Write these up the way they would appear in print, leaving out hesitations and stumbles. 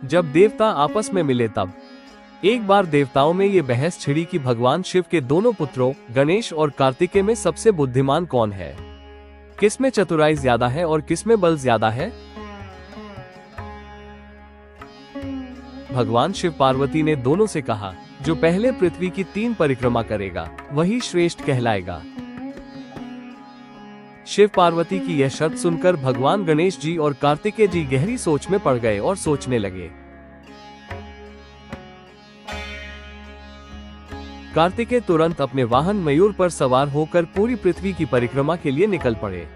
जब देवता आपस में मिले तब एक बार देवताओं में ये बहस छिड़ी कि भगवान शिव के दोनों पुत्रों गणेश और कार्तिकेय में सबसे बुद्धिमान कौन है, किसमें चतुराई ज्यादा है और किसमें बल ज्यादा है। भगवान शिव पार्वती ने दोनों से कहा, जो पहले पृथ्वी की 3 परिक्रमा करेगा वही श्रेष्ठ कहलाएगा। शिव पार्वती की यह शर्त सुनकर भगवान गणेश जी और कार्तिकेय जी गहरी सोच में पड़ गए और सोचने लगे। कार्तिकेय तुरंत अपने वाहन मयूर पर सवार होकर पूरी पृथ्वी की परिक्रमा के लिए निकल पड़े।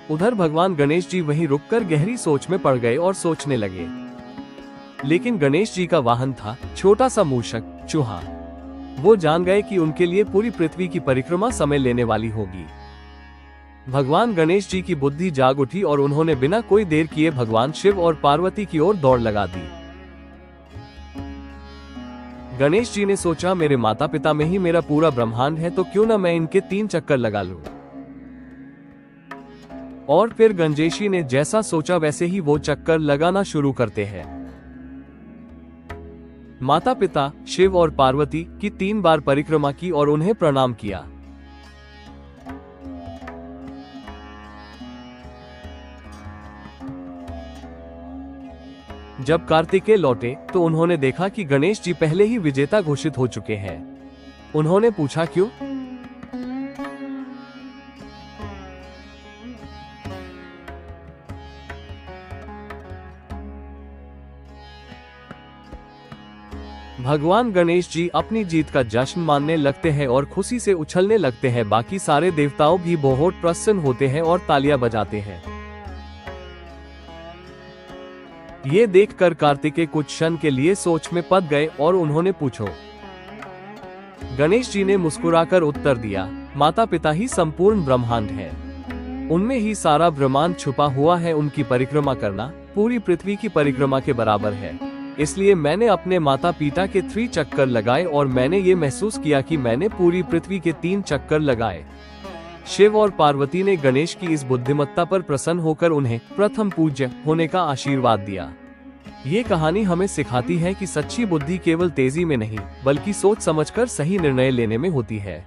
उधर भगवान गणेश जी वहीं रुककर गहरी सोच में पड़ गए और सोचने लगे। लेकिन गणेश जी का वाहन था छोटा सा मूषक चूहा। वो जान गए कि उनके लिए पूरी पृथ्वी की परिक्रमा समय लेने वाली होगी। भगवान गणेश जी की बुद्धि जाग उठी और उन्होंने बिना कोई देर किए भगवान शिव और पार्वती की ओर दौड़ लगा दी। गणेश जी ने सोचा, मेरे माता पिता में ही मेरा पूरा ब्रह्मांड है, तो क्यों न मैं इनके 3 चक्कर लगा लूं। और फिर गणेशी ने जैसा सोचा वैसे ही वो चक्कर लगाना शुरू करते हैं। माता पिता शिव और पार्वती की 3 बार परिक्रमा की और उन्हें प्रणाम किया। जब कार्तिकेय लौटे तो उन्होंने देखा कि गणेश जी पहले ही विजेता घोषित हो चुके हैं। उन्होंने पूछा, क्यों? भगवान गणेश जी अपनी जीत का जश्न मानने लगते हैं और खुशी से उछलने लगते हैं। बाकी सारे देवताओं भी बहुत प्रसन्न होते हैं और तालियां बजाते हैं। ये देखकर कार्तिकेय कुछ क्षण के लिए सोच में पड़ गए और उन्होंने पूछो। गणेश जी ने मुस्कुराकर उत्तर दिया, माता पिता ही संपूर्ण ब्रह्मांड है, उनमें ही सारा ब्रह्मांड छुपा हुआ है। उनकी परिक्रमा करना पूरी पृथ्वी की परिक्रमा के बराबर है। इसलिए मैंने अपने माता पिता के 3 चक्कर लगाए और मैंने ये महसूस किया कि मैंने पूरी पृथ्वी के 3 चक्कर लगाए। शिव और पार्वती ने गणेश की इस बुद्धिमत्ता पर प्रसन्न होकर उन्हें प्रथम पूज्य होने का आशीर्वाद दिया। ये कहानी हमें सिखाती है कि सच्ची बुद्धि केवल तेजी में नहीं बल्कि सोच समझकर सही निर्णय लेने में होती है।